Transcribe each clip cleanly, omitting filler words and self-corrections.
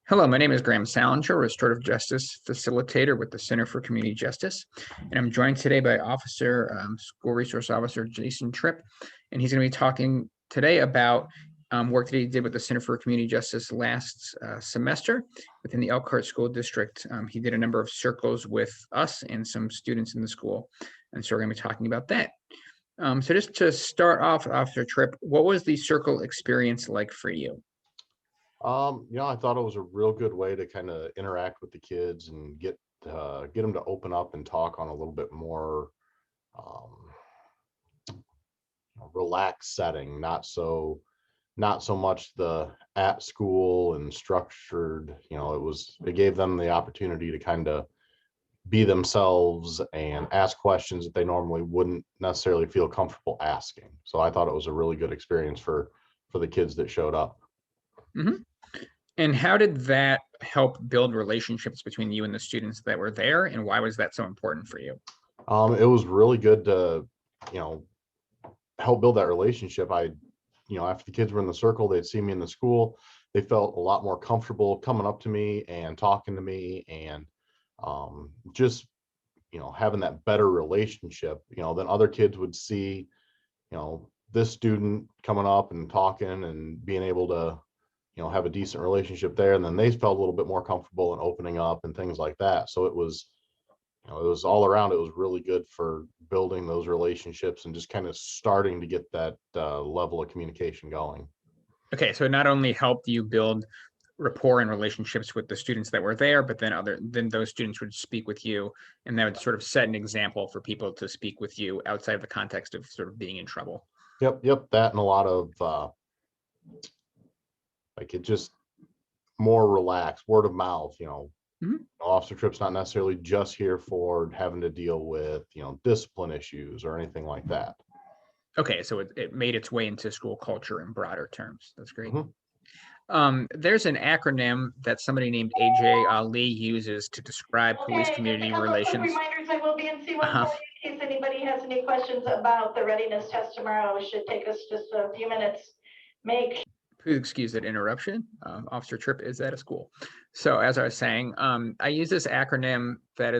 Hello, my name is Graham Salinger, Restorative Justice Facilitator with the Center for Community Justice, and I'm joined today by School Resource Officer Jason Tripp, and he's going to be talking today about work that he did with the Center for Community Justice last semester within the Elkhart School District. He did a number of circles with us and some students in the school, and so we're going to be talking about that. So just to start off, Officer Tripp, what was the circle experience like for you? I thought it was a real good way to kind of interact with the kids and get them to open up and talk on a little bit more um, relaxed setting, not so much the at school and structured. It gave them the opportunity to kind of be themselves and ask questions that they normally wouldn't necessarily feel comfortable asking. So I thought it was a really good experience for the kids that showed up. Mm-hmm. And how did that help build relationships between you and the students that were there? And why was that so important for you? It was really good to, you know, help build that relationship. After the kids were in the circle, they'd see me in the school. They felt a lot more comfortable coming up to me and talking to me, and just, having that better relationship, then other kids would see, this student coming up and talking and being able to, have a decent relationship there. And then they felt a little bit more comfortable and opening up and things like that. So it was all around. It was really good for building those relationships and just kind of starting to get that level of communication going. Okay, so it not only helped you build rapport and relationships with the students that were there, but then those students would speak with you, and that would sort of set an example for people to speak with you outside of the context of sort of being in trouble. Yep. That and a lot of it just more relaxed, word of mouth. Mhm. Officer Tripp's not necessarily just here for having to deal with discipline issues or anything like that. Okay, so it made its way into school culture in broader terms. That's great. Mhm. There's an acronym that somebody named AJ Ali uses to describe police Okay, just a community couple of quick relations. reminders. I will be in Uh-huh. C-140 in case anybody has any questions about the readiness test tomorrow. It should take us just a few minutes. Make Please excuse that interruption. Officer Tripp is at a school. So as I was saying, I use this acronym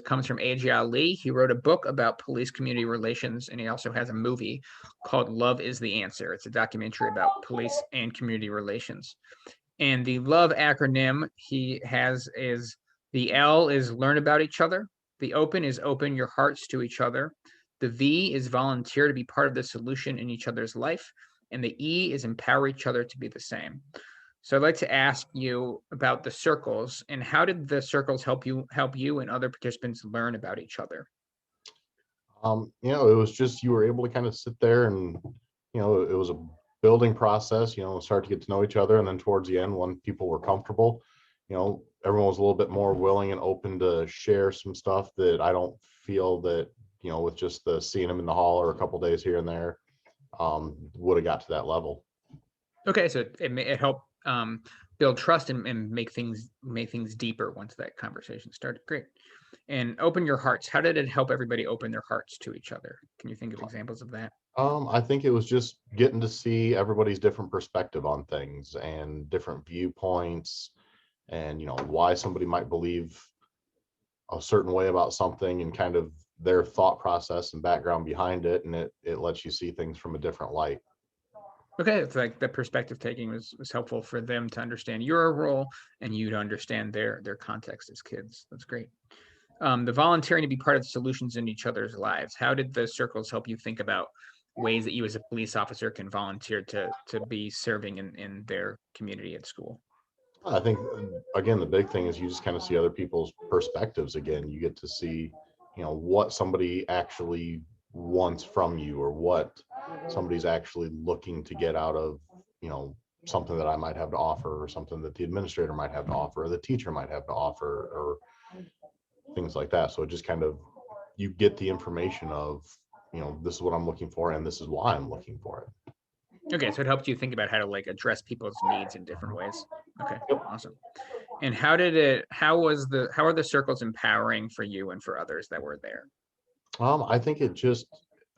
comes from A.J. Ali. He wrote a book about police community relations, and he also has a movie called Love is the Answer. It's a documentary about police and community relations. And the LOVE acronym he has is the L is learn about each other. The open is open your hearts to each other. The V is volunteer to be part of the solution in each other's life. And the E is empower each other to be the same. So I'd like to ask you about the circles and how did the circles help you and other participants learn about each other? It was just you were able to kind of sit there and it was a building process, start to get to know each other. And then towards the end, when people were comfortable, everyone was a little bit more willing and open to share some stuff that I don't feel that, with just the seeing them in the hall or a couple days here and there, would have got to that level. Okay, so it helped build trust and make things deeper once that conversation started. Great. And open your hearts. How did it help everybody open their hearts to each other? Can you think of examples of that? I think it was just getting to see everybody's different perspective on things and different viewpoints, and why somebody might believe a certain way about something and kind of their thought process and background behind it, and it lets you see things from a different light. Okay, it's like the perspective taking was helpful for them to understand your role and you to understand their context as kids. That's great. The volunteering to be part of the solutions in each other's lives. How did the circles help you think about ways that you as a police officer can volunteer to be serving in their community at school? I think, again, the big thing is you just kind of see other people's perspectives. Again, you get to see what somebody actually wants from you, or what somebody's actually looking to get out of something that I might have to offer, or something that the administrator might have to offer, or the teacher might have to offer, or things like that. So it just kind of, you get the information of this is what I'm looking for and this is why I'm looking for it. Okay, so it helped you think about how to like address people's needs in different ways. Okay, Yep. awesome. And how are the circles empowering for you and for others that were there? I think it just,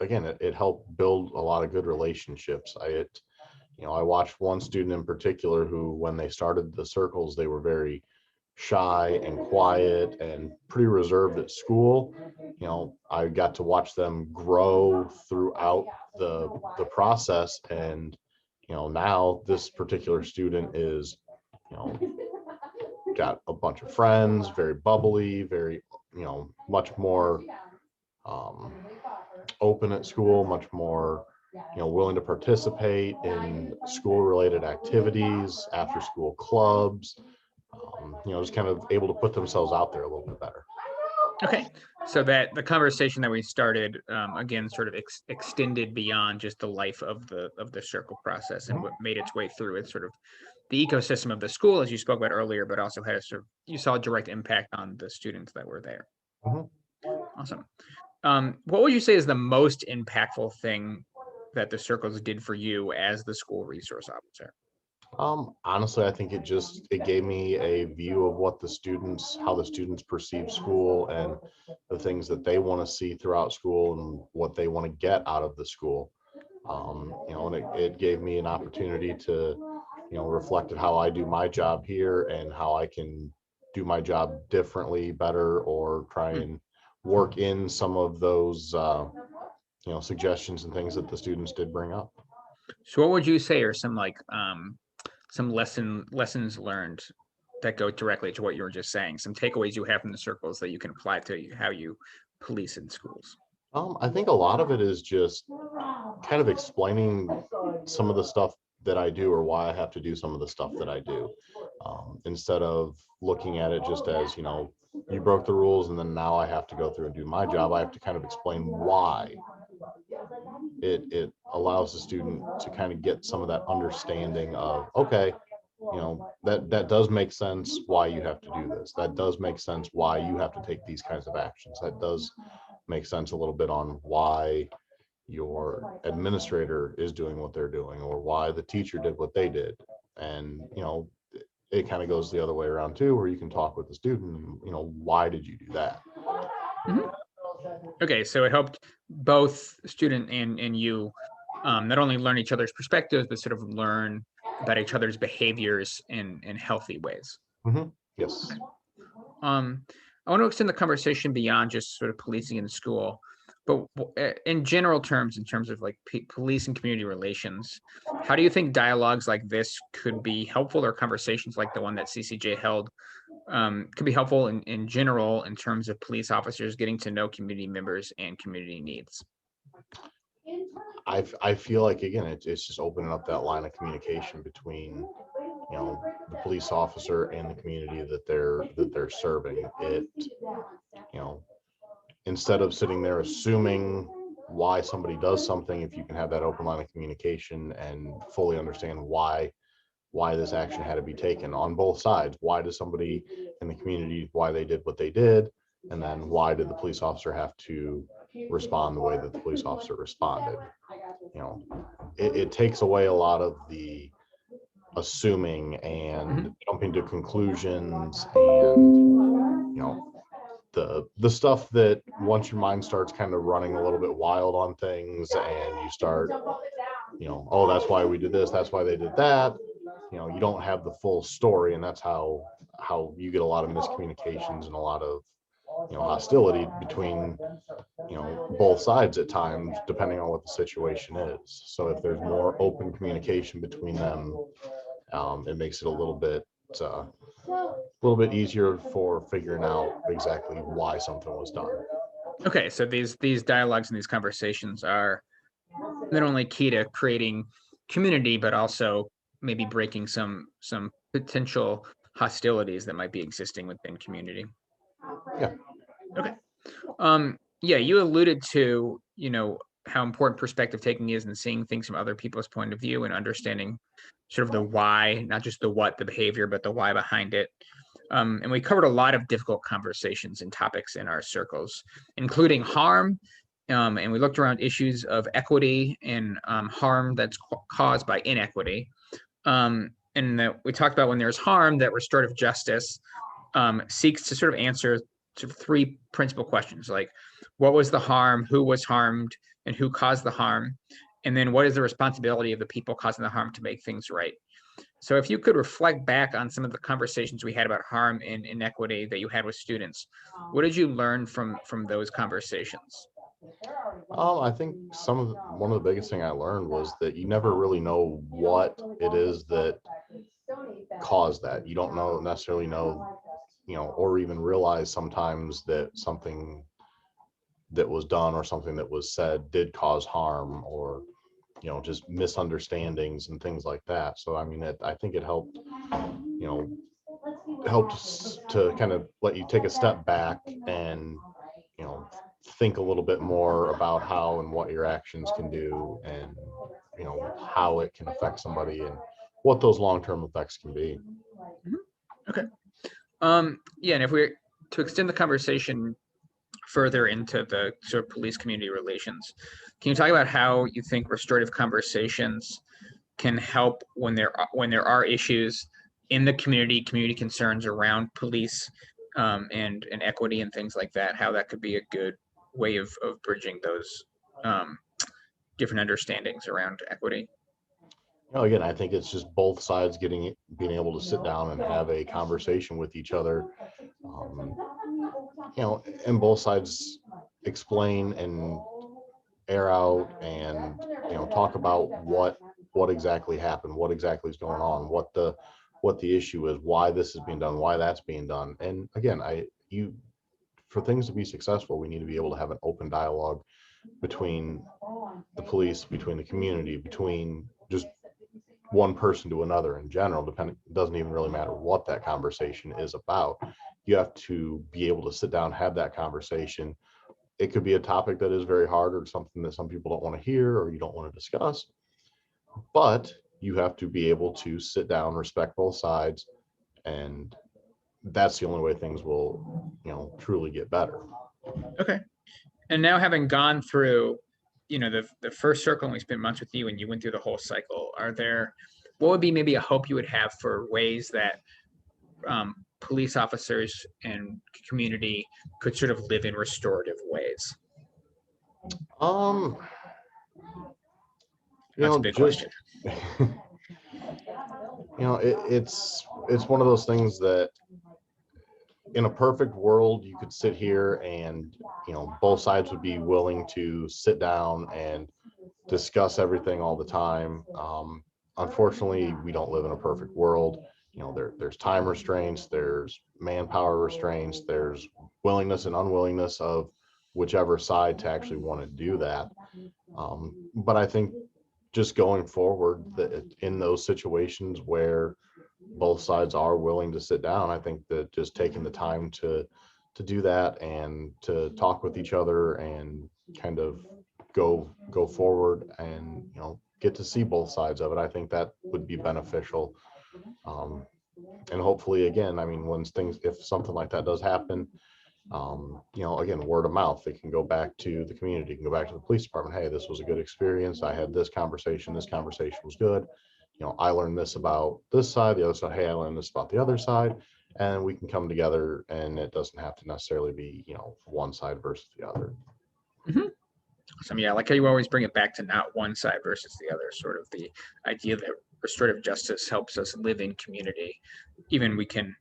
again, it helped build a lot of good relationships. I watched one student in particular who, when they started the circles, they were very shy and quiet and pretty reserved at school. I got to watch them grow throughout the process, and now this particular student is, you know, got a bunch of friends, very bubbly, very, much more um, open at school, much more, willing to participate in school-related activities, after-school clubs, just kind of able to put themselves out there a little bit better. Okay, so that the conversation that we started, again, sort of extended beyond just the life of the circle process and what made its way through it, sort of the ecosystem of the school, as you spoke about earlier, but also had a sort of, you saw a direct impact on the students that were there. Mhm. Awesome. What would you say is the most impactful thing that the circles did for you as the school resource officer? Honestly, I think it gave me a view of how the students perceive school and the things that they want to see throughout school and what they want to get out of the school. And it gave me an opportunity to, reflect at how I do my job here and how I can do my job differently, better, or try and work in some of those, suggestions and things that the students did bring up. So what would you say are some like some lessons learned that go directly to what you were just saying, some takeaways you have from the circles that you can apply to how you police in schools? I think a lot of it is just kind of explaining some of the stuff that I do or why I have to do some of the stuff that I do, instead of looking at it just as, you broke the rules and then now I have to go through and do my job. I have to kind of explain why. It allows the student to kind of get some of that understanding of, okay, that does make sense why you have to do this. That does make sense why you have to take these kinds of actions. That does make sense a little bit on why your administrator is doing what they're doing or why the teacher did what they did. And it kind of goes the other way around too, where you can talk with the student, why did you do that? Mhm. Okay, so it helped both student and you not only learn each other's perspectives, but sort of learn about each other's behaviors in healthy ways. Yes. I want to extend the conversation beyond just sort of policing in school, but in general terms, in terms of like police and community relations, how do you think dialogues like this could be helpful, or conversations like the one that CCJ held could be helpful in general in terms of police officers getting to know community members and community needs? I feel like, again, it's just opening up that line of communication between, the police officer and the community that they're serving. Instead of sitting there assuming why somebody does something, if you can have that open line of communication and fully understand why this action had to be taken on both sides. Why does somebody in the community, why they did what they did, and then why did the police officer have to respond the way that the police officer responded? It takes away a lot of the assuming and jumping to conclusions, and the stuff that once your mind starts kind of running a little bit wild on things and you start, oh, that's why we did this, that's why they did that. You don't have the full story, and that's how you get a lot of miscommunications and a lot of hostility between both sides at times, depending on what the situation is. So if there's more open communication between them, it makes it a little bit easier for figuring out exactly why something was done. Okay, so these dialogues and these conversations are not only key to creating community, but also maybe breaking some potential hostilities that might be existing within community. Yeah. Okay. Yeah, you alluded to, how important perspective taking is and seeing things from other people's point of view and understanding sort of the why, not just the what, the behavior, but the why behind it. And we covered a lot of difficult conversations and topics in our circles, including harm. And we looked around issues of equity and harm that's caused by inequity. And that we talked about when there's harm, that restorative justice seeks to sort of answer sort of three principal questions, like what was the harm, who was harmed, and who caused the harm. And then what is the responsibility of the people causing the harm to make things right? So if you could reflect back on some of the conversations we had about harm and inequity that you had with students, what did you learn from those conversations? I think one of the biggest thing I learned was that you never really know what it is that caused that. You don't necessarily know, or even realize sometimes that something that was done or something that was said did cause harm, or just misunderstandings and things like that. So I mean, I think it helped, to kind of let you take a step back and think a little bit more about how and what your actions can do, and how it can affect somebody and what those long-term effects can be. Okay. Yeah, and if we're to extend the conversation further into the sort of police community relations, can you talk about how you think restorative conversations can help when there are issues in the community concerns around police, and equity and things like that, how that could be a good way of bridging those different understandings around equity? Again, I think it's just both sides being able to sit down and have a conversation with each other, and both sides explain and air out and talk about what exactly happened, what exactly is going on, what the issue is, why this is being done, why that's being done. And again, for things to be successful, we need to be able to have an open dialogue between the police, between the community, between just one person to another in general. It doesn't even really matter what that conversation is about. You have to be able to sit down, have that conversation. It could be a topic that is very hard, or something that some people don't want to hear or you don't want to discuss, but you have to be able to sit down, respect both sides, and that's the only way things will truly get better. Okay. And now, having gone through the first circle, and we spent months with you and you went through the whole cycle, what would be maybe a hope you would have for ways that police officers and community could sort of live in restorative ways? That's a big question. It's one of those things that in a perfect world you could sit here and both sides would be willing to sit down and discuss everything all the time. Unfortunately, we don't live in a perfect world. There's time restraints, there's manpower restraints, there's willingness and unwillingness of whichever side to actually want to do that. But I think just going forward, that in those situations where both sides are willing to sit down, I think that just taking the time to do that and to talk with each other and kind of go forward and get to see both sides of it, I think that would be beneficial. And hopefully, again, I mean, if something like that does happen, again, word of mouth, it can go back to the community, can go back to the police department. Hey, this was a good experience. I had this conversation was good. I learned this about this side, the other side. Hey, I learned this about the other side, and we can come together, and it doesn't have to necessarily be, one side versus the other. Mm-hmm. Awesome. Yeah, like how you always bring it back to not one side versus the other, sort of the idea that restorative justice helps us live in community. Even we can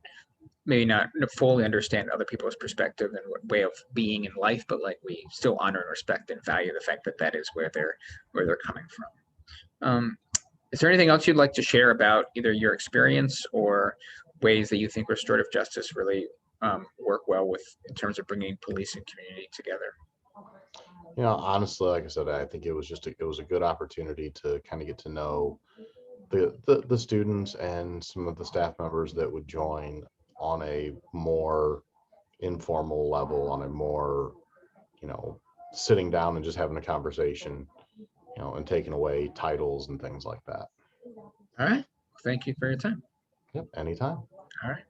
maybe not fully understand other people's perspective and way of being in life, but like we still honor and respect and value the fact that that is where they're coming from. Is there anything else you'd like to share about either your experience or ways that you think restorative justice really work well with in terms of bringing police and community together? Honestly, like I said, I think it was a good opportunity to kind of get to know the students and some of the staff members that would join on a more informal level, on a more, sitting down and just having a conversation, and taking away titles and things like that. All right. Thank you for your time. Yep, anytime. All right.